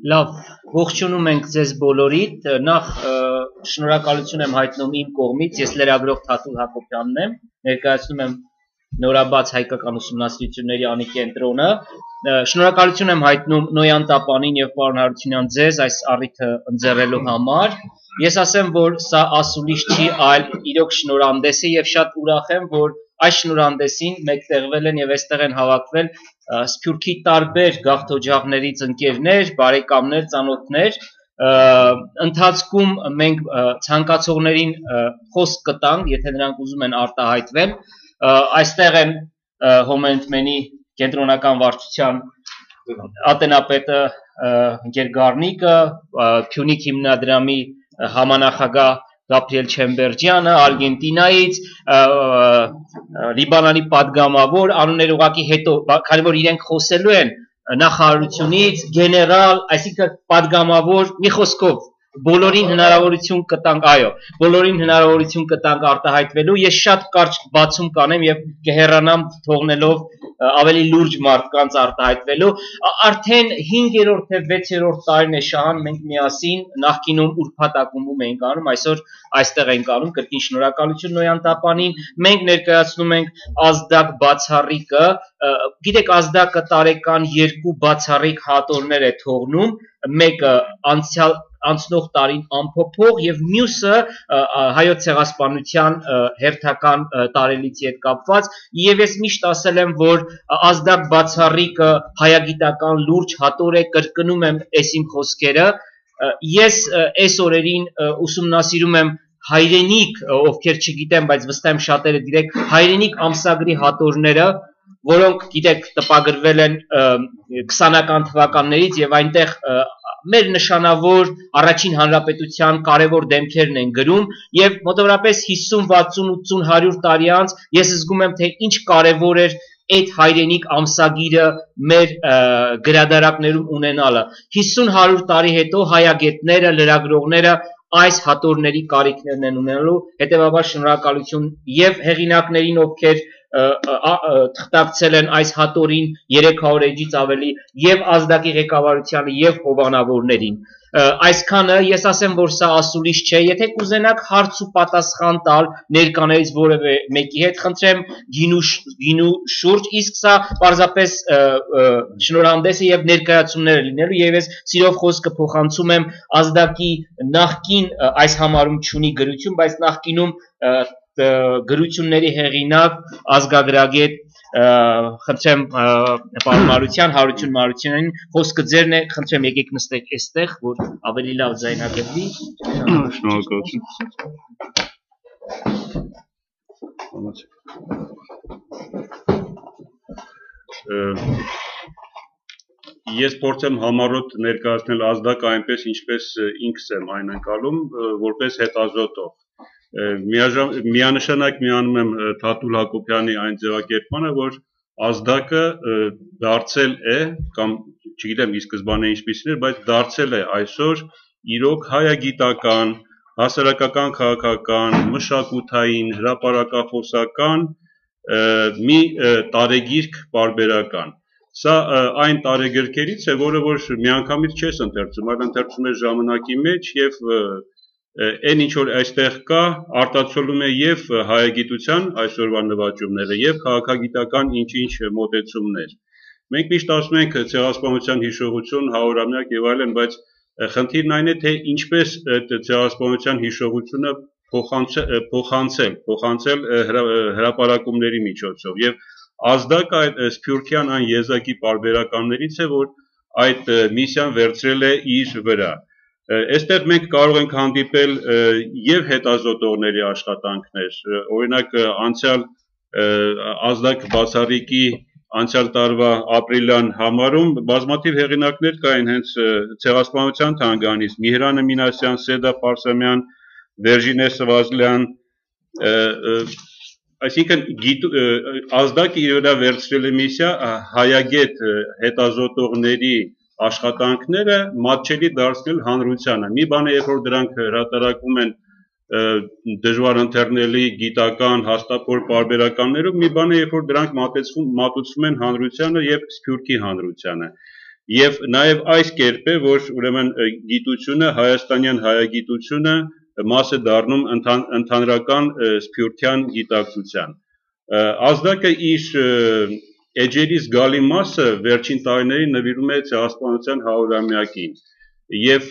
Լավ, ողջունում ենք ձեզ բոլորիդ, նախ շնորհակալություն եմ հայտնում իմ կողմից, ես լրագրող Թաթուլ Հակոբյանն եմ, ներկայացնում եմ նորաբաց հայկական ուսումնասիրությունների անկենտրոնը, շնորհակալություն եմ հայտնում Նոյան Տապանին և պարոն Հարությունյան ձեզ այս առիթը ընձեռելու համար, ես ասեմ, որ սա ասուլիս չի, այլ իրոք շնորհանդես է և շատ ուրախ եմ, որ այս շնորհանդեսին մեկտեղվել են և այստեղ են հավաքվել Սփյուռքի տարբեր գաղթօջախներից ընկերներ, բարեկամներ, ծանոթներ, ընթացքում մենք ցանկացողներին խոսք կտանք, եթե նրանք ուզում են արտահայտվել, այստեղ են Հոմենտմենի կենտրոնական վարչության ատենապետը ընկեր Գառնիկը, Փյունիկ հիմնադրամի համանախագահ Գաբրիել Չեմբերջյանը, Արգենտինայից, Լիբանանի պատգամավոր, անուններ ուղղակի հետո, քանի որ իրենք խոսելու են նախարարությունից, գեներալ, այսինքն պատգամավոր, մի խոսքով, բոլորին հնարավորություն կտանք, այո, բոլորին հնարավորություն կտանք արտահայտվելու, ես շատ կարճ բացում կանեմ և կհեռանամ թողնելով ավելի լուրջ մարդկանց արտահայտվելու, արդեն 5-րդ թե 6-րդ տարին է Շահան մենք միասին նախկինում ուրբաթ ակումբում էինք անում, այսօր այստեղ ենք անում, կրկին շնորհակալություն Նոյան Տապանին, մենք ներկայացնում ենք ազդակ բացառիկը, գիտեք ազդակը տարեկան 2 բացառիկ հատորներ է թողնում, մեկը անցնող տարին ամփոփող և մյուսը հայոց ցեղասպանության հերթական տարելիցի հետ կապված և ես միշտ ասել եմ, որ ազդակ բացառիկը հայագիտական լուրջ հատոր է, կրկնում եմ այս իմ խոսքերը, ես այս օրերին ուսումնասիրում եմ հայրենիք, ովքեր չգիտեմ, բայց վստահ եմ շատերը գիտեք, հայրենիք ամսագրի հատորները, որոնք գիտեք տպագրվել են 20-ական թվականներից և այնտեղ մեր նշանավոր առաջին հանրապետության կարևոր դեմքերն են գրում և մոտավորապես 50, 60, 80, 100 տարի անց ես զգում եմ, թե ինչ կարևոր էր այդ հայրենիք ամսագիրը մեր գրադարաններում ունենալը, 50-100 տարի հետո հայագետները, լրագրողները այս հատորների կարիքներն են ունենալու, հետևաբար շնորհակալություն և հեղինակներին, ովքեր թղթակցել են այս հատորին 300 էջից ավելի և ազդակի ղեկավարությանը և հովանավորներին, այսքանը ես ասեմ, որ սա ասուլիս չէ, եթե կուզենաք հարց ու պատասխան տալ ներկաներից որևէ մեկի հետ, խնդրեմ գինու շուրջ, իսկ սա պարզապես շնորհանդես է և ներկայացումներ է լինելու և ես սիրով խոսքը փոխանցում եմ ազդակի նախկին այս համարում չունի գրություն, բայց նախկինում գրությունների հեղինակ, ազգագրագետ, խնդրեմ պարոն Մարության, Հարություն Մարությանին, խոսքը ձերն է, խնդրեմ եկեք նստեք այստեղ, որ ավելի լավ ձայնագրվի։ Ես փորձեմ համառոտ ներկայացնել ազդակը այնպես, ինչպես ինքս եմ այն ընկալում, որպես հետազոտող։ Միանշանակ միանում եմ Թաթուլ Հակոբյանի այն ձևակերպմանը, որ ազդակը դարձել է, կամ չգիտեմ ի սկզբանե ինչպիսին էր, բայց դարձել է այսօր իրոք հայագիտական, հասարակական քաղաքական, մշակութային, հրապարակախոսական մի տարեգիրք պարբերական։ Սա այն տարեգրքերից է, որը որ միանգամից չես ընթերցում, այլ ընթերցում ես ժամանակի մեջ և այն ինչ որ այստեղ կա, արտացոլում է և հայագիտության այսօրվա նվաճումները և քաղաքագիտական ինչ-ինչ մոտեցումներ։ Մենք միշտ ասում ենք ցեղասպանության հիշողություն, 100-ամյակ և այլն, բայց խնդիրն այն է, թե ինչպես ցեղասպանության հիշողությունը փոխանցել հրապարակումների միջոցով և ազդակը այդ սփյուռքյան այն եզակի պարբերականներից է, որ այդ միսիան վերցրել է իր վրա։ Այստեղ մենք կարող ենք հանդիպել և հետազոտողների աշխատանքներ, օրինակ անցյալ ազդակ բացառիկի անցյալ տարվա ապրիլյան համարում բազմաթիվ հեղինակներ կային հենց ցեղասպանության թանգարանից, Միհրանը Մինասյան, Սեդա Պարսամյան, Վերժինե Սվազլյան, այսինքն ազդակը իր վրա վերցրել է միսիա հայագետ հետազոտողների աշխատանքները մատչելի դարձնել հանրությանը։ Մի բան է, երբ որ դրանք հրատարակվում են դժվար ընթերնելի գիտական հաստափոր պարբերականներով մի բան է, երբ որ դրանք մատուցվում են հանրությանը եւ Սփյուռքի հանրությանը։ Եվ նաեւ այս կերպ է, որ ուրեմն գիտությունը, հայաստանյան հայագիտությունը մաս է դառնում ընդհանրական սփյուռքյան գիտակցության։ Ազդակը իր էջերի զգալի մասը վերջին տարիներին նվիրում է ցեղասպանության 100-ամյակին։ Եվ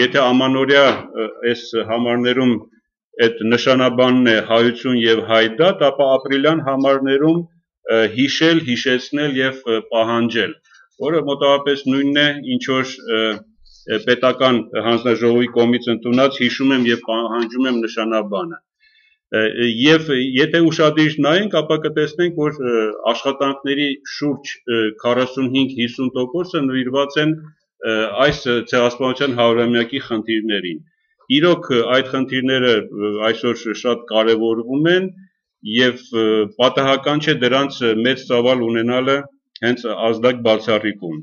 եթե ամանորյա այս համարներում այդ նշանաբանն է հայություն եւ հայդատ, ապա ապրիլյան համարներում հիշել, հիշեցնել եւ պահանջել, որը մոտավորապես նույնն է, ինչ որ պետական հանձնաժողովի կողմից ընդունած հիշում եմ եւ պահանջում եմ նշանաբանը։ Եվ եթե ուշադիր նայենք, ապա կտեսնենք, որ աշխատանքների շուրջ 45-50% նվիրված են այս ցեղասպանության 100-ամյակի խնդիրներին։ Իրոք այդ խնդիրները այսօր շատ կարևորվում են եւ պատահական չէ դրանց մեծ ծավալ ունենալը հենց ազդակ բացառիկում։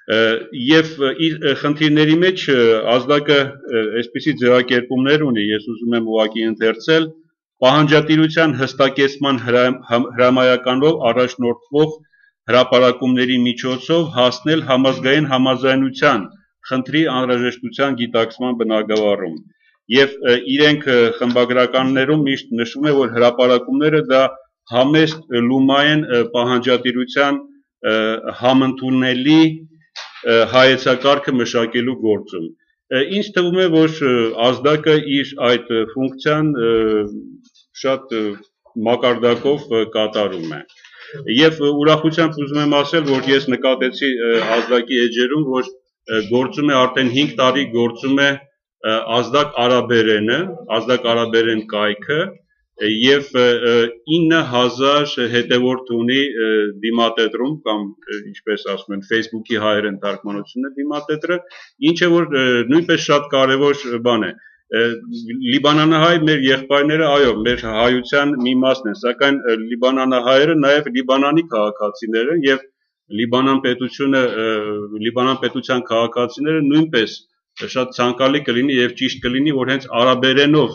Եվ իր խնդիրների մեջ ազդակը այսպիսի ձևակերպումներ ունի, ես ուզում եմ ուղղակի ընթերցել, պահանջատիրության հստակեցման հրամայականով առաջնորդվող հրապարակումների միջոցով հասնել համազգային համաձայնության խնդրի անհրաժեշտության գիտակցման բնագավառում։ Եվ իրենք խմբագրականներում միշտ նշում է, որ հրապարակումները դա համեստ լումային պահանջատիրության համընդունելի հայեցակարգը մշակելու գործում։ Ինձ թվում է, որ ազդակը իր այդ ֆունկցիան շատ մակարդակով կատարում է։ Եվ ուրախությամբ ուզում եմ ասել, որ ես նկատեցի ազդակի էջերում, որ գործում է արդեն 5 տարի գործում է ազդակ արաբերենը, ազդակ արաբերեն կայքը եւ 9000 հետևորդ ունի դիմատետրում կամ ինչպես ասում են Facebook-ի հայերեն թարգմանությունն է դիմատետրը, ինչը որ նույնպես շատ կարեւոր բան է։ Լիբանանահայ մեր եղբայրները, այո, մեր հայության մի մասն են, սակայն լիբանանահայերը նաև Լիբանանի քաղաքացիներ են եւ Լիբանան պետության քաղաքացիները նույնպես շատ ցանկալի կլինի եւ ճիշտ կլինի, որ հենց արաբերենով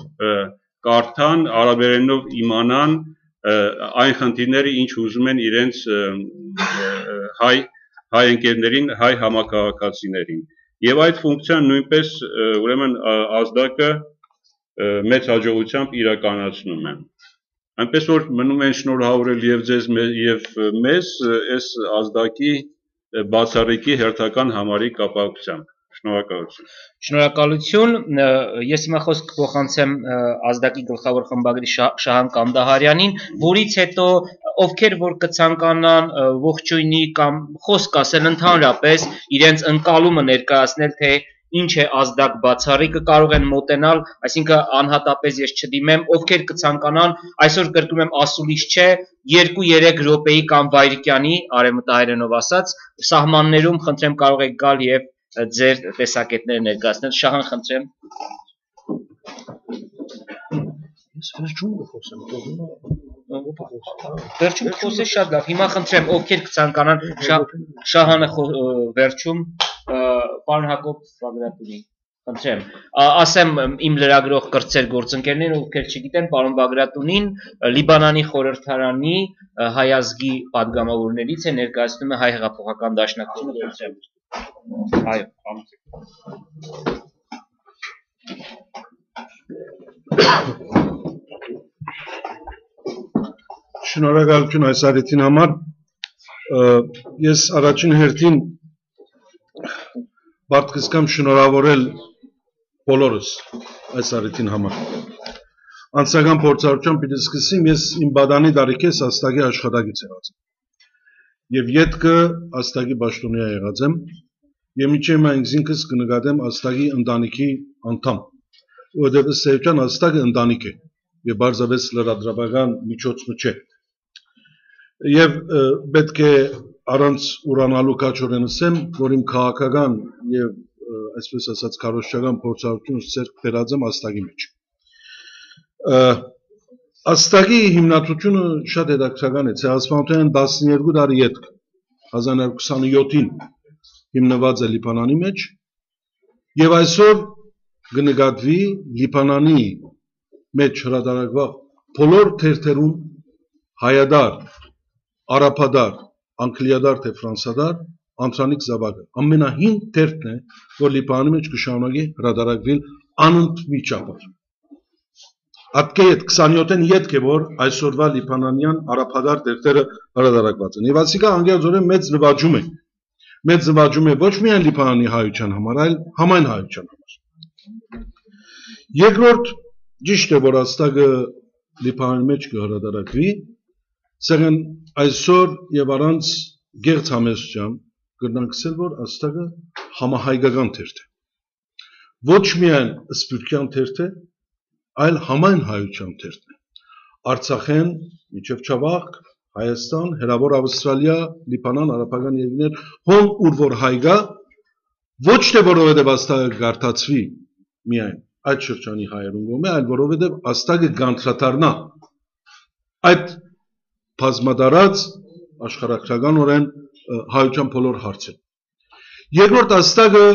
կարդան, արաբերենով իմանան այն խնդիրները, ինչ ուզում են իրենց հայ ընկերներին, հայ համակարգացիներին։ Եվ այդ ֆունկցիան նույնպես ուրեմն ազդակը մեծ հաջողությամբ իրականացնում է։ Այնպես որ մնում են շնորհավորել եւ ձեզ եւ մեզ այս ազդակի բացառիկի հերթական համարի կապակցությամբ։ Շնորհակալություն։ Շնորհակալություն, ես հիմա խոսք փոխանցեմ ազդակի գլխավոր խմբագրի Շահան Կանդահարյանին, որից հետո ովքեր որ կցանկանան ողջույնի կամ խոսք ասել ընդհանրապես իրենց ընկալումը ներկայացնել, թե ինչ է ազդակ բացառիկը կարող են մոտենալ, այսինքն անհատապես ես չդիմեմ, ովքեր կցանկանան, այսօր կրկնում եմ ասուլիս չէ, 2-3 րոպեի կամ վայրկյանի, արևմտահայերենով ասած, սահմաններում խնդրեմ կարող եք գալ եւ ձեր տեսակետները ներկայացնել, Շահան խնդրեմ։ Ես վերջում կխոսեմ, վերջում խոսես շատ լավ, հիմա խնդրեմ, ովքեր կցանկանան, Շահանը վերջում, պարոն Հակոբ Բագրատունի, խնդրեմ, ասեմ իմ լրագրող կրտսեր գործընկերներին, ովքեր չգիտեն, պարոն Բագրատունին Լիբանանի խորհրդարանի հայ ազգի պատգամավորներից է, ներկայացնում է հայ հեղափոխական դաշնակցությունը, խնդրեմ։ Այո, Շնորհակալություն այս առիթին համար, ես առաջին հերթին բարդ կզգամ շնորհավորել բոլորս այս առիթին համար։ Անձնական փորձառությամբ պիտի սկսեմ, ես իմ բադանի տարիքես աստղի աշխատակից եղած եմ։ Եվ ետքը աստղի պաշտոնյա եղած եմ, եւ միջև ինձ ինքս կնկատեմ աստղի ընտանիքի անդամ, որովհետեւ ըստ էության աստղը ընտանիք է եւ բարձրապես լրատվական միջոցը չէ։ Եվ պետք է առանց ուրանալու կաչորեն ասեմ, որ իմ քաղաքական եւ այսպես ասած քարոզչական փորձառությունս ձեռք բերած եմ աստղի մեջ։ Աստղի հիմնադրությունը շատ հետաքրքրական է, ցեղասպանության 12 տարի ետք 1927-ին հիմնված է Լիբանանի մեջ եւ այսօր կնկատվի Լիբանանի մեջ հրատարակված բոլոր թերթերում հայադար, արաբադար, անգլիադար թե ֆրանսադար Անտրանիկ Զավակը ամենահին թերթն է, որ Լիբանանի մեջ կշարունակի հրատարակվել անընդմիջապես։ Ատկե այդ 27-ն ետք է, որ այսօրվա լիբանանյան արաբադար թերթերը հրատարակված են։ Եվ ասիկա անգերձորեն մեծ նվաճում է։ Մեծ նվաճում է ոչ միայն Լիբանանի հայության համար, այլ համայն հայության համար։ Երկրորդ ճիշտ է, որ աստագը Լիբանանի մեջ կհրատարակվի, սակայն այսօր եւ առանց գեղձ համեսության կրնանքսել, որ աստագը համահայկական թերթ է։ Ոչ միայն սփյուռքյան թերթ է, այլ համայն հայության թերթն է։ Արցախեն, մինչև Չավախք, Հայաստան, Հերավոր Ավստրալիա, Լիբանան, արաբական երկրներ, հոն ուր որ հայգա, ոչ թե որովհետև աստագը գարտացվի միայն այդ շրջանի հայերուն կողմէ, այլ որովհետև աստագը գանտրատարնա այդ բազմադարած աշխարհագրականորեն հայության բոլոր հարցեր։ Երկրորդ աստագը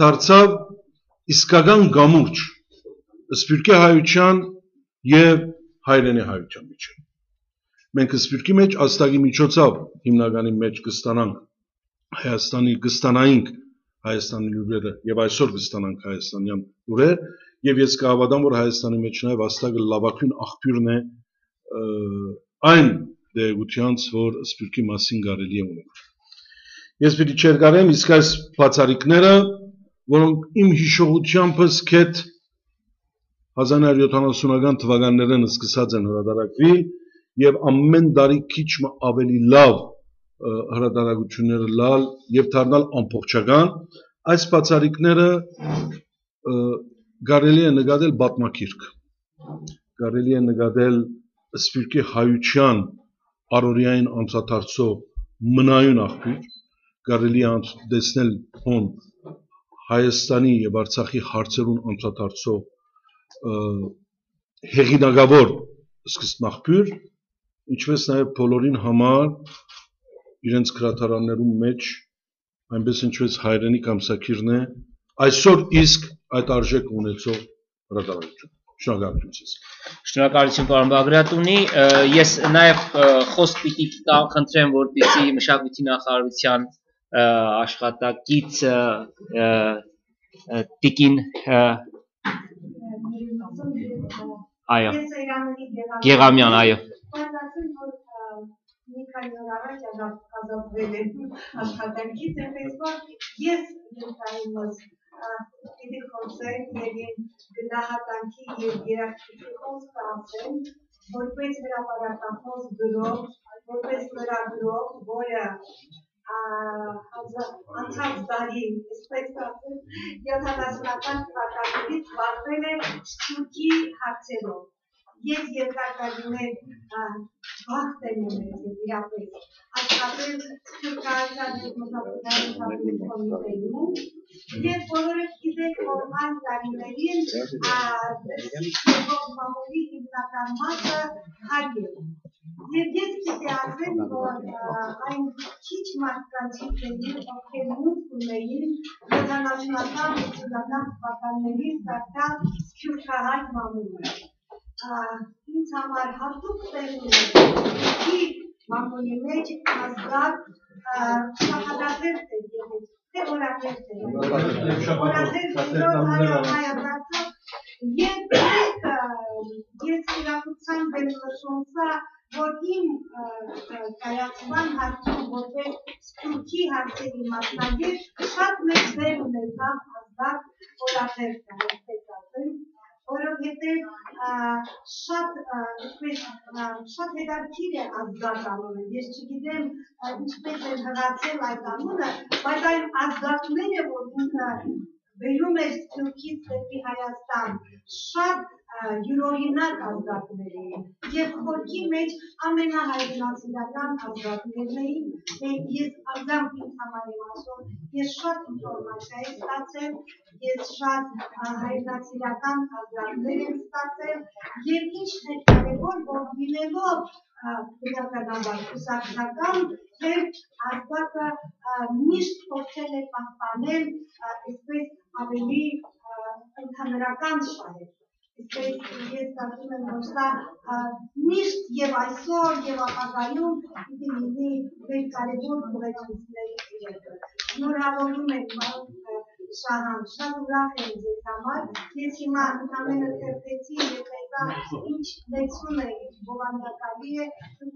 դարձավ իսկական գամուրջ սփյուռքի հայության եւ հայրենի հայության միջեւ։ Մենք սփյուռքի մեջ աստագի միջոցով հիմնականի մեջ կստանանք Հայաստանի լուրերը եւ այսօր կստանանք հայաստանյան լուրեր եւ ես կհավատամ, որ Հայաստանի մեջ նաեւ աստագը լավագույն աղբյուրն է այն դեղությունց, որ սփյուռքի մասին կարելի է ունենալ։ Ես պիտի չերկարեմ իսկ այս բացառիկները, որոնք իմ հիշողությամբ սկետ 1970-ական թվականներն սկսած են հրատարակվել եւ ամեն տարի քիչ ավելի լավ հրատարակությունները լալ եւ դառնալ ամբողջական, այս բացառիկները կարելի է նկատել պատմագիրք, կարելի է նկատել սփյուռքի հայության առօրյային անդրադարձող մնայուն աղբյուր, կարելի է տեսնել հոն Հայաստանի եւ Արցախի հարցերուն անդրադարձող հեղինակավոր սկզբնաղբյուր, ինչպես նաեւ բոլորին համար իրենց գրադարաններում մեջ, այնպես ինչպես հայրենի կամսակիրն է, այսօր իսկ այդ արժեք ունեցող հրատարակություն։ Շնորհակալություն ձեզ։ Շնորհակալություն պարոն Բագրատունի, ես նաև խոսք պիտի խնդրեմ, որպեսզի մշակույթի նախարարության աշխատակից Տիկին այո Գեղամյան, այո մի քանի օր առաջ ազատվել եմ աշխատանքից, այնպես որ ես ներկայումս պիտի խոսեմ եւ գնահատանքի եւ երախտագիտություն ստացեմ, որպես հրապարակախոս գրող, որպես լրագրող, որը անցած տարի, այսպես ասեմ, 70-ական թվականներից զբաղվել է սփյուռքի հարցերով։ Ես երկար տարիներ վաղ եմ ունեցել իրապես աշխատել սփյուռքահայության մշակութային կոմիտեում եւ բոլորս գիտեք, որ այն տարիներին սփյուռքի մամուլի հիմնական մասը հայ է։ Եվ ես պիտի ասեմ, որ այն քիչ մարդկանցից էին, ովքեր մուտք ունեին 70-ական 80-ական թվականներին ստացած սփյուռքահայ մամուլը։ Ինձ համար հատուկ տեղ ունի մամուլի մեջ ազգակ շահադատերտ է եղել, թե օրաթերտ է, օրաթերտ հայադարձով և ես իրակությամբ եմ լսոնցա, որ իմ կայացման հարցում որպես սփյուռքի հարցերի մասնագետ շատ մեծ դեր ունեցավ ազգակ օրաթերտը, այսպես ասեմ, որովհետև շատ հետաքրքիր է ազգակ անունը, ես չգիտեմ ինչպես են հղացել այդ անունը, բայց այն ազգակները, որ ինքը բերում էր սփյուռքից դեպի Հայաստան, շատ յուրօրինակ ազգակներ էին եւ խորքի մեջ ամենահայրենասիրական ազգակներն էին, ես անձամբ ինձ համար եմ ասում, ես շատ ինֆորմացիա եմ ստացել, ես շատ հայրենասիրական ազգակներ եմ ստացել եւ ինչն է կարեւոր, որ լինելով բնականաբար կուսակցական թերթ ազգակը միշտ փորձել է պահպանել այսպես ավելի ընդհանրական շահեր։ Իսկ ես կարծում եմ, որ սա միշտ եւ այսօր եւ ապագայում պիտի լինի մեր կարևոր ուղեկիցների երկը։ Շնորհավորում եմ Շահան, շատ ուրախ եմ ձեզ համար։ Ես հիմա ընդամենը թերթեցի եւ հետո ինչ լեցուն է, ինչ բովանդակալի է,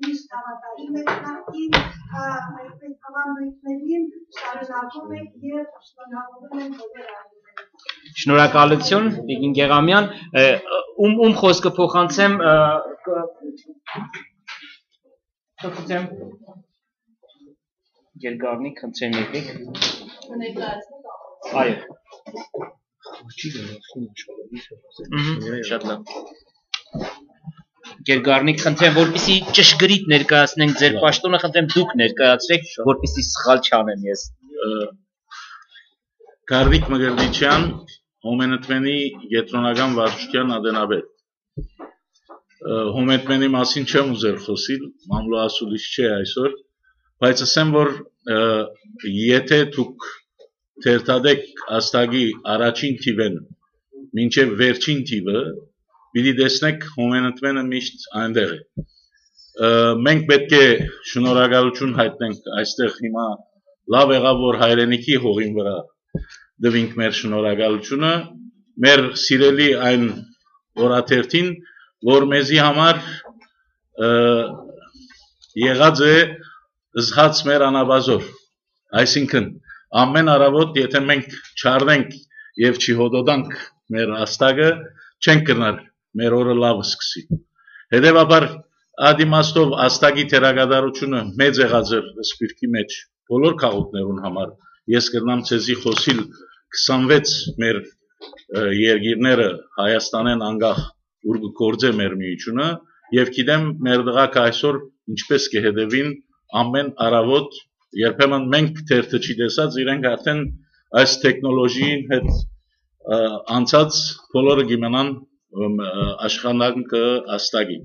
միշտ հավատարիմ եք նախին այսպես ավանդույթներին, շարունակում եք եւ շնորհավորում եմ բոլոր այլներին։ Շնորհակալություն, Տիկին Գեղամյան, ում խոսքը փոխանցեմ, Գերգարնիկ, խնդրեմ եկեք։ Այո։ Շատ լավ։ Գերգարնիկ, խնդրեմ, որպեսզի ճշգրիտ ներկայացնենք ձեր պաշտոնը, խնդրեմ դուք ներկայացրեք, որպեսզի սխալ չանեմ ես։ Գարնիկ Մգրդիչյան, Հոմենտմենի գետրոնական վարչության ադենաբեդ։ Հոմենտմենի մասին չեմ ուզել խոսիլ, մամլոասուլիս չէ այսօր, բայց ասեմ, որ եթե դուք թերթադեք աստագի առաջին թիվեն, մինչև վերջին թիվը, պիտի տեսնեք Հոմենտմենը միշտ այնտեղ է։ Մենք պետք է շնորհակալություն հայտնենք այստեղ հիմա լավ եղավ, որ հայրենիքի հողին վրա դվինք մեր շնորհակալությունը, մեր սիրելի այն օրաթերթին, որ մեզի համար եղած է զհաց մեր անաբազոր, այսինքն ամեն առավոտ, եթե մենք չառնենք և չհոդոդանք մեր աստագը, չենք կրնար մեր օրը լավը սկսի։ Հետևաբար ադիմաստով աստագի թերագադարությունը մեծ եղած էր սպիրկի մեջ բոլոր քաղաքներուն համար, ես կրնամ ցեզի խոսիլ 26 մեր երգիրները Հայաստանեն անգախ ուր գործե մեր միությունը եւ գիտեմ մեր դղակը այսօր ինչպես կհետևին ամեն առավոտ երբեմն մենք թերթը չի տեսած իրենք արդեն այս տեխնոլոգիին հետ անցած բոլորը գիմանան աշխատանքը աստագի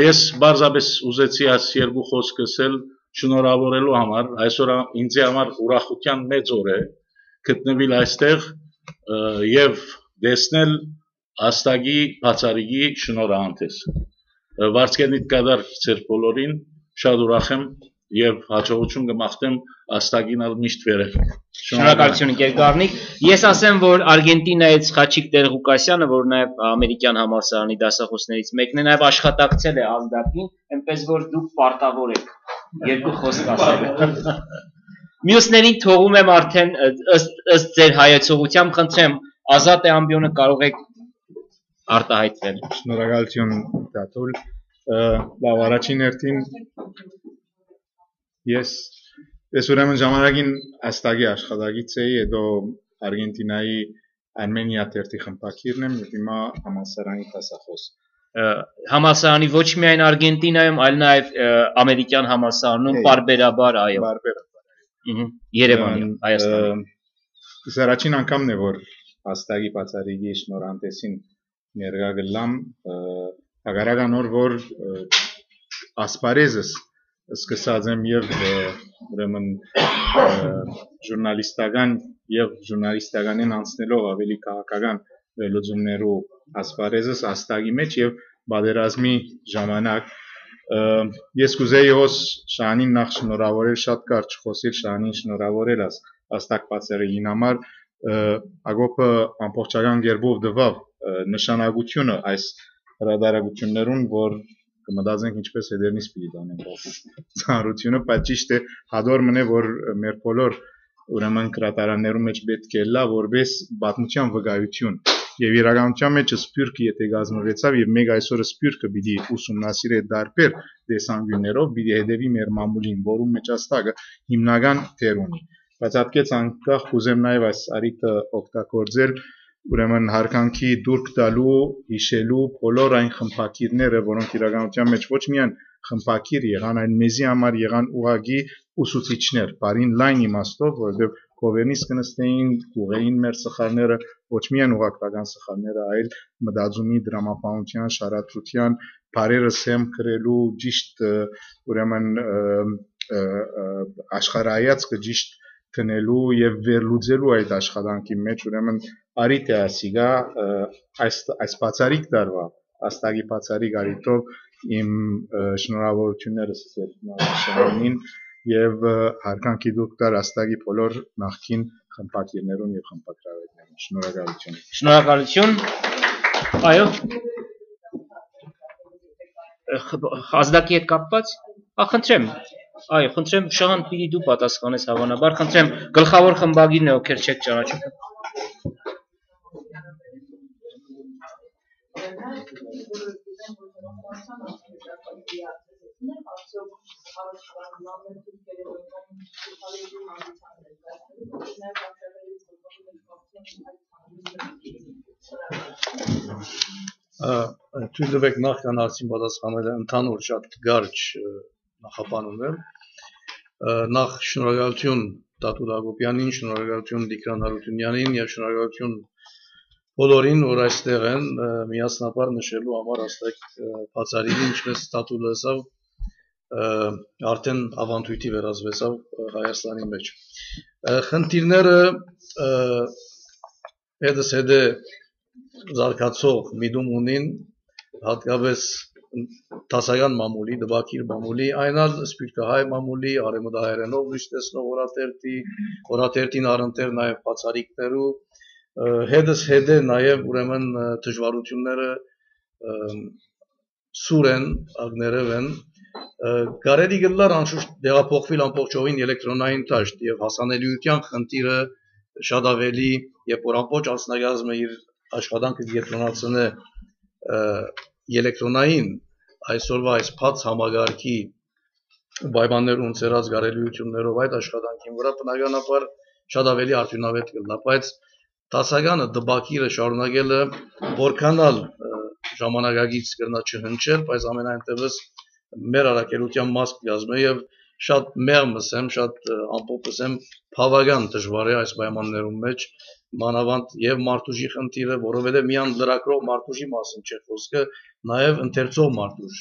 ես բարձրապես ուզեցի այս երկու խոսքը ասել շնորհավորելու համար այսօր ինձ համար ուրախության մեծ օր է գտնվել այստեղ եւ տեսնել աստագի բացարիքի շնորհանդես վարձկենիտ կդար ձեր բոլորին շատ ուրախ եմ եւ հաջողություն կմաղթեմ աստագին ալ միշտ վերել Շնորհակալություն Գերգարնիկ ես ասեմ որ Արգենտինայից Խաչիկ Տեր-Ղուկասյանը որ նաեւ ամերիկյան համալսարանի դասախոսներից մեկն է նաեւ աշխատակցել է ազդակին այնպես որ դուք պարտավոր եք երկու խոսք ասել Մյուսներին թողում եմ արդեն ըստ ձեր հայեցողությամբ խնդրեմ ազատ է ամբիոնը կարող եք արտահայտվել Շնորհակալություն Տատուլ լավ առաջին հերթին ես ուրեմն ժամանակին աստագի աշխատակից էի հետո Արգենտինայի Արմենիա թերթի խմբակիրն եմ եւ հիմա համալսարանի դասախոս համալսարանի ոչ միայն Արգենտինայում այլ նաեւ ամերիկյան համալսարանում բարբերաբար այո Երևանի Հայաստանում Ես առաջին անգամն է որ աստագի բացարիքի շնորհանդեսին ներկա գլամ հագարական որ ասպարեզս սկսած եմ եւ ուրեմն ժուրնալիստական եւ ժուրնալիստականին անցնելով ավելի քաղաքական վերլուծումներու ասպարեզս աստագի մեջ եւ բادرազմի ժամանակ ես կուզեի հոս Շահանին նախ շնորհավորել շատ կարճ խոսել Շահանին շնորհավորել աստակ բացարիքին համար ագոպը ամբողջական գերբով դվավ նշանակությունը այս հրադարագություններուն որ կմտածենք ինչպես հետերնից պիտի տանենք ծանրությունը բայց ճիշտ է հադոր մնե որ մեր բոլոր ուրեմն կրատարաններում մեջ պետք է լա որպես պատմության վկայություն եւ իրականության մեջ սպյուրքը եթե գազմվեցավ եւ մեկ այսօր սպյուրքը պիտի ուսումնասիրե դարբեր դեսանգյուններով պիտի հետեւի մեր մամուլին որում մեջ աստագը հիմնական դեր ունի բայց ատկեց անկախ կուզեմ նաեւ այս արիտը օգտագործել ուրեմն հարկանքի դուրք տալու հիշելու բոլոր այն խմբակիրները որոնք իրականության մեջ ոչ միայն խմբակիր եղան այն մեզի համար եղան ուղագի ուսուցիչներ բարին լայն իմաստով որովհետեւ կովերնից կնստեին ուղեին մեր սխալները ոչ միայն ուղղակրական սխալները այլ մտածումի դրամապանության շարադրության բարերը սեմ գրելու ճիշտ ուրեմն աշխարհայացքը ճիշտ քնելու եւ վերլուծելու այդ աշխատանքի մեջ ուրեմն արի թե ասիգա այս բացարիք դարվա աստագի բացարիք արիտով իմ շնորհավորությունները սերնին եւ հարկանքի դուք դար աստագի բոլոր նախքին խմբակիրներուն եւ խմբակրավերներուն շնորհակալություն Այո ազդակի հետ կապված խնդրեմ այո խնդրեմ Շահան պիտի դու պատասխանես հավանաբար խնդրեմ գլխավոր խմբագիրն է ովքեր չեք ճանաչում Թույլ տվեք նախքան հարցին պատասխանելը ընդհանուր շատ կարճ նախապանուն եմ նախ շնորհակալություն Տատու Հակոբյանին, շնորհակալություն Տիգրան Հարությունյանին եւ շնորհակալություն բոլորին, որ այստեղ են միասնաբար նշելու համար աստեղ բացարիք ինչպես Տատու լսավ արդեն ավանդույթի վերածվեցավ Հայաստանի մեջ խնդիրները հետս հետե զարգացող միտում ունին հատկապես տասական մամուլի, դվակիր մամուլի, այնալ սպիրկահայ մամուլի, արեմուդահայրենով լույս տեսնող օրատերտին առընտեր նաև բացարիքներու, հետս հետե նաև ուրեմն դժվարությունները սուր են, ագներև են, կարելի գլար անշուշտ դեղափոխվել ամբողջովին էլեկտրոնային տաշտ և հասանելիության խնդիրը շատ ավելի, երբ որ ամբողջ անձնագազմը իր աշխատանքը կենտրոնացնե էլեկտրոնային այսօրվա այս բաց համագարքի պայմաններում ծերած գարելիություններով այդ աշխատանքին վրա բնականաբար շատ ավելի արդյունավետ կլինի, բայց տասականը դպակիրը շարունակելը որքանալ ժամանակակից կրնա չհնչել, բայց ամենայնտեղս մեր առաքելության մաս կգազմե եւ շատ մեղմս եմ, շատ ամփոփս եմ բավական դժվար է այս պայմաններում մեջ մանավանդ եւ մարտուժի խնդիրը, որովհետեւ միան լրակրող մարտուժի մասին չէ խոսքը, նաեւ ընթերցող մարտուժ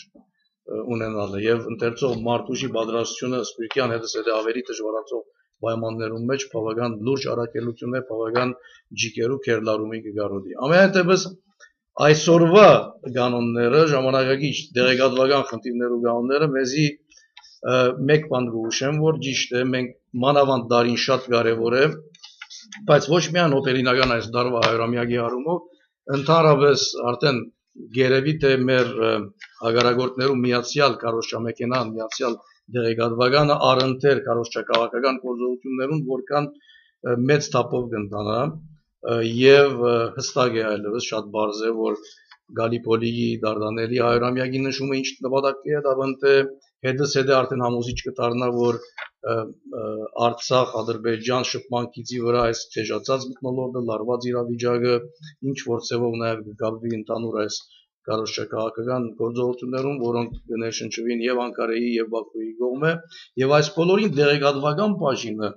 ունենալը եւ ընթերցող մարտուժի պատրաստությունը սպիրկյան հետս էլ ավելի դժվարացող պայմաններում մեջ բավական լուրջ առաքելություններ, բավական ջիկերու քերլարումի կգարոդի։ Ամենայնտեղս այսօրվա կանոնները ժամանակակից դեղեկատվական խնդիրներու կանոնները մեզի մեկ բան գուշեմ, որ ճիշտ է, մենք մանավանդ դարին շատ կարևոր է, բայց ոչ միայն օպերինական այս դարվա հայրամյակի առումով, ընդհանրապես արդեն գերեւի թե մեր հագարագործներու միացյալ կարոշչամեքենան, միացյալ դեղեկատվականը առընթեր կարոշչակաղակական գործողություններուն որքան մեծ թափով կընթանա եւ հստակ է այլևս շատ բարձ է, որ Գալիպոլիի Դարդանելի հայրամյակի նշումը ինչ նպատակի է, դավանթե հետս հետե արդեն համոզիչ կդառնա, որ Արցախ, Ադրբեջան շփման գիծի վրա այս թեժացած մթնոլորտը, լարված իրավիճակը, ինչ որ ցևով նաև կգաբվի ընդհանուր այս կարոշչակաղակական գործողություններում, որոնք կներշնչվին եւ Անկարայի եւ Բաքուի կողմը, եւ այս բոլորին դեղեկատվական բաժինը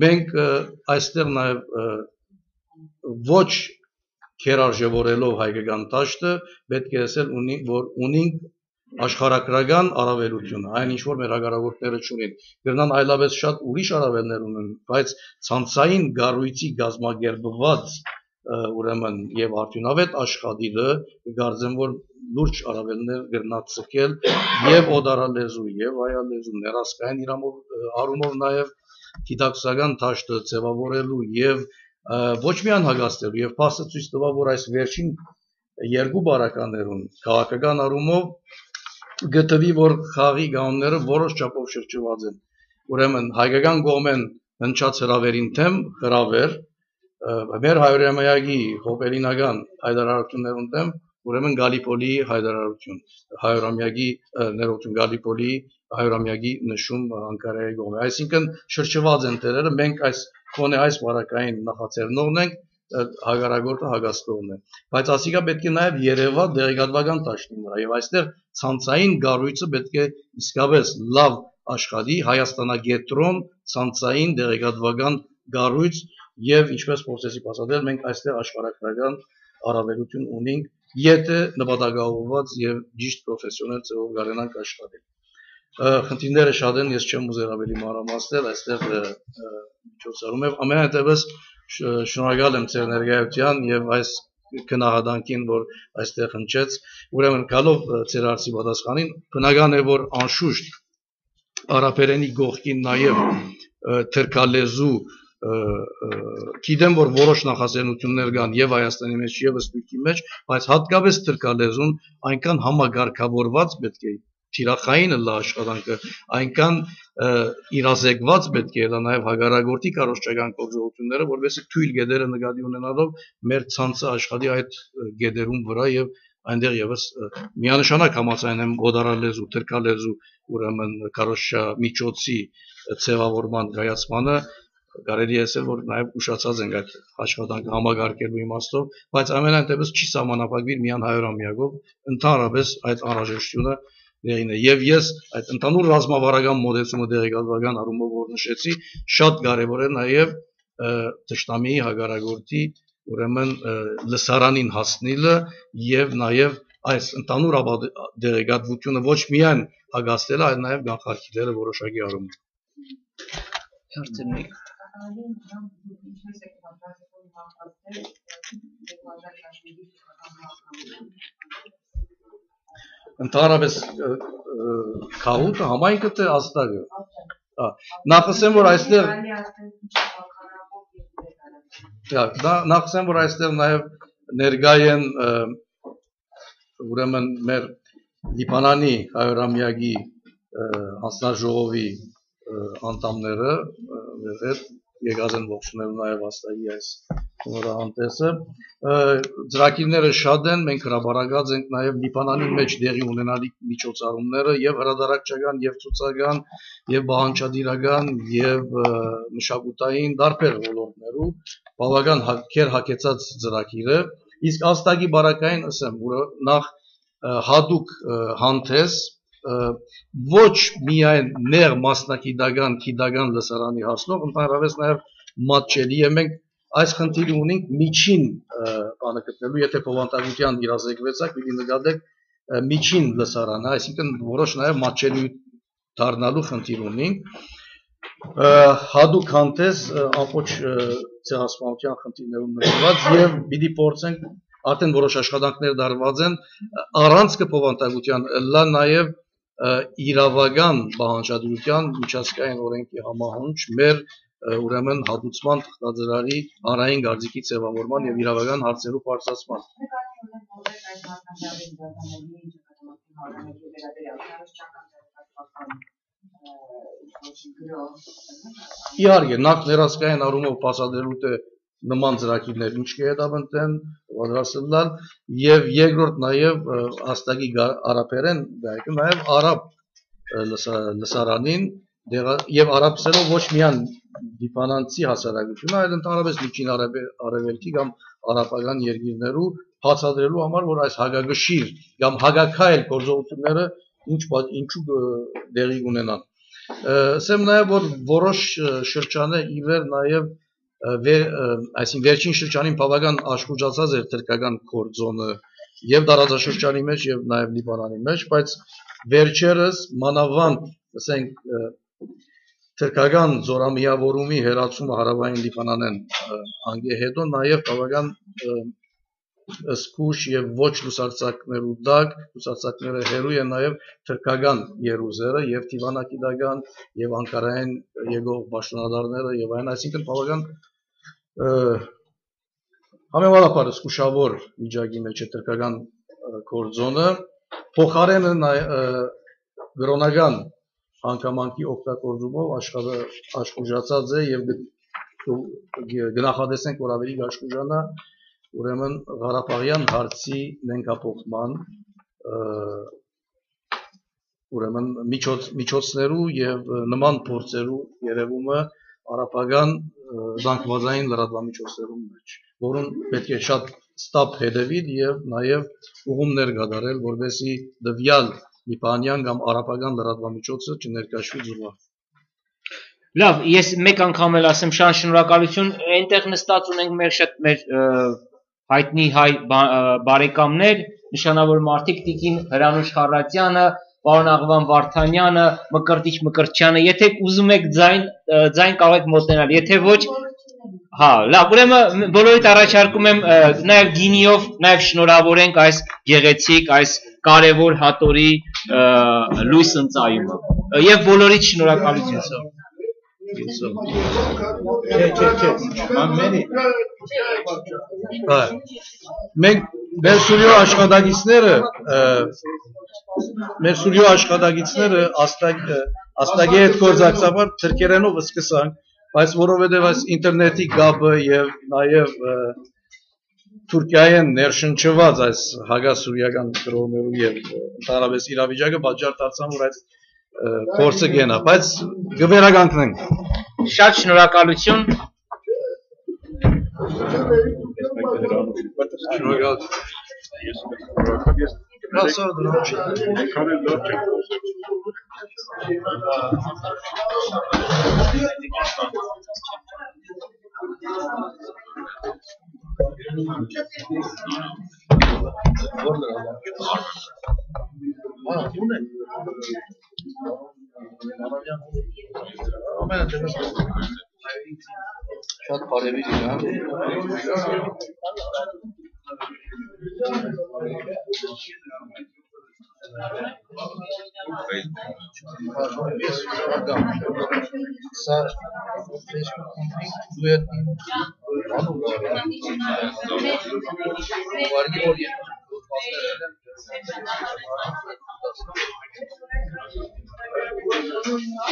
մենք այստեղ նաև ոչ քերարժևորելով հայկական դաշտը պետք է ասել որ ունենք աշխարհակրական առավելություն, այն ինչ որ մեր հագարագործները չունեն, կրնան այլապես շատ ուրիշ առավելներ ունեն, բայց ցանցային գառույցի գազմագերբված ուրեմն եւ արդյունավետ աշխատիլը կգարձեմ, որ լուրջ առավելներ կրնա ցկել եւ օդարալեզու եւ հայալեզու ներասկային առումով նաեւ գիտակցական դաշտը ձևավորելու եւ ոչ միայն հագաստելու եւ փաստը ցույց տվա, որ այս վերջին երկու բարականներուն քաղաքական առումով գտվի, որ խաղի կանոնները որոշ չափով շրջված են։ Ուրեմն հայկական կողմեն հնչած հրավերին թեմ հրավեր, մեր հայրամյակի հոբելինական հայտարարություններուն թեմ, ուրեմն Գալիպոլիի հայտարարություն, հայրամյակի ներողություն Գալիպոլիի հայրամյակի նշում Անկարայի կողմը։ Այսինքն շրջված են տերերը, մենք այս կոնե այս վարակային նախաձեռնողն ենք, հագարագործը հագաստողն է, բայց ասիկա պետք է նաև երևա դեղեկատվական դաշտի վրա եւ այստեղ ցանցային գառույցը պետք է իսկապես լավ աշխատի Հայաստանագետրոն ցանցային դեղեկատվական գառույց եւ ինչպես փորձեցի բացատրել մենք այստեղ աշխարհակրական առավելություն ունենք եթե նպատակաուղղված եւ ճիշտ պրոֆեսիոնալ ձևով գարենանք աշխատել խնդիրները շատ են, ես չեմ ուզեր ավելի մանրամասնել այստեղ միջոցառում եմ ամենայնտեղս շնորհակալ եմ ձեր ներկայության եւ այս քննադատին, որ այստեղ հնչեց, ուրեմն գալով ձեր հարցի պատասխանին, բնական է, որ անշուշտ արաբերենի գողքին նաեւ թրքալեզու գիտեմ, որ որոշ նախաձեռնություններ կան եւ Հայաստանի մեջ եւս Թուրքի մեջ, բայց հատկապես թրքալեզուն այնքան համագարկավորված պետք է թիրախային լա աշխատանքը, այնքան իրազեկված պետք է լա նաեւ հագարագործի կարողական գործողությունները, որովհետեւ թույլ գեդերը նկատի ունենալով մեր ցանցը աշխատի այդ գեդերում վրա եւ այնտեղ եւս միանշանակ համաձայն եմ օդարալեզու, թրքալեզու, ուրեմն կարոշա միջոցի ձևավորման կայացմանը կարելի է ասել, որ նաև ուշացած ենք այդ աշխատանքը համագարկելու իմաստով, բայց ամենայնտեղս չի սահմանափակվիր միան 100-ամյակով, ընդհանրապես այդ անհրաժեշտությունը դերին է։ Եվ ես այդ ընդհանուր ռազմավարական մոդեցումը դերեկատվական առումով որ նշեցի, շատ կարևոր է նաև թշնամիի հագարագործի ուրեմն լսարանին հասնելը եւ նաև այս ընդհանուր դերեկատվությունը ոչ միայն հագաստելը, այլ նաև կանխարգելելը որոշակի առումով։ Հարցերնիկ Ընդհանրապես քահուտը համայնքը թե աստղը։ Նախսեմ որ այստեղ նախսեմ որ այստեղ նաև ներկայ են ուրեմն մեր Լիբանանի 100-ամյակի հանձնաժողովի անդամները հետ եկած են ողջունել նաև աստղի այս նորահանդեսը ծրագիրները շատ են մենք հրապարակած ենք նաև Լիբանանի մեջ դեղի ունենալիք միջոցառումները եւ հրադարակչական եւ ցուցական եւ բանջարդիրական եւ մշակութային տարբեր ոլորտներու բավական հակեցած ծրագիրը իսկ աստղի բարակային ասեմ որ նախ հատուկ հանդես ոչ միայն ներ մասնակիտական լսարանի հասնող, ընդհանրապես նաև մատչելի է մենք այս խնդիրը ունենք միջին բանը գտնելու, եթե բովանդակության իրազեկվեցակ, պիտի նկատեք միջին լսարանը, այսինքն որոշ նաև մատչելի դառնալու խնդիր ունենք, հատուկ հանդես ամբողջ ցեղասպանության խնդիրներում նշված եւ պիտի փորձենք արդեն որոշ աշխատանքներ դարված են առանց կբովանդակության լա նաև իրավական բանջարդության միջազգային օրենքի համահունչ մեր ուրեմն հատուցման թղթաձրարի հանրային գործիքի ձևավորման եւ իրավական հարցերու բարձրացման Իհարկե նախ ներասկային առումով բացատրելու թե նման ծրագիրներ ինչ կհետապնդեն պատրաստել եւ երկրորդ նաեւ աստղի արաբերեն նաեւ արաբ լսարանին եւ արաբերենով ոչ միայն դիպանանցի հասարակությունը այլ ընդհանրապես միջին արևելքի կամ արաբական երկիրներու բացատրելու համար որ այս հագագշիր կամ հագակայել գործողությունները ինչու դեղի ունենան ասեմ նաեւ որ որոշ շրջանը իվեր նաեւ այսինքն վերջին շրջանին բավական աշխուժացած էր թրքական կորձոնը եւ տարածաշրջանի մեջ եւ նաեւ Լիբանանի մեջ, բայց վերջերս մանավանդ, ասենք, թրքական զորամիավորումի հերացումը հարավային Լիբանանեն անգե հետո նաեւ բավական սփուշ եւ ոչ լուսարձակներու դակ, լուսարձակները հերույ են նաեւ թրքական երուզերը եւ դիվանագիտական եւ անկարային եկող պաշտոնատարները եւ այն, այսինքն բավական համեմատաբար զգուշավոր վիճակի մեջ է թրքական կորձոնը փոխարենը գրոնական հանգամանքի օգտագործումով աշխարհը աշխուժացած է եւ գնահատեցնենք որ ավելի աշխուժանա ուրեմն Ղարաբաղյան հարցի նենգափոխման ուրեմն միջոցներու եւ նման փորձերու երևումը արաբական զանգվածային լրատվամիջոցներում մեջ, որոնց պետք է շատ ստապ հետևել եւ նաեւ ուղումներ կատարել, որովհետեւ դվյալ լիբանյան կամ արաբական լրատվամիջոցը չներկայացվի զուգահեռ։ Լավ, ես մեկ անգամ էլ ասեմ շատ շնորհակալություն, այնտեղ նստած ունենք մեր հայտնի հայ բարեկամներ, նշանավոր մարդիկ Տիկին Հրանուշ Խառատյանը, պարոն Աղվան Վարդանյանը, Մկրտիչ Մկրտչյանը, եթե ուզում եք ձայն կարող եք մոտենալ, եթե ոչ, հա, լավ, ուրեմն բոլորիդ առաջարկում եմ նաև գինիով նաև շնորհավորենք այս գեղեցիկ, այս կարևոր հատորի լույս ընծայումը եւ բոլորիդ շնորհակալություն։ Մենք մեր սուրյո աշխատակիցները աստագի հետ գործակցաբար թրքերենով սկսանք, բայց որովհետև այս ինտերնետի գաբը եւ նաեւ Թուրքիայեն ներշնչված այս հագասուրյական գրողներու եւ ընդհանրապես իրավիճակը պատճառ դարձան, որ այս փորձը գնա, բայց գվերականգնենք։ Շատ շնորհակալություն։ Շատ բարևի իրան։ Սա Facebook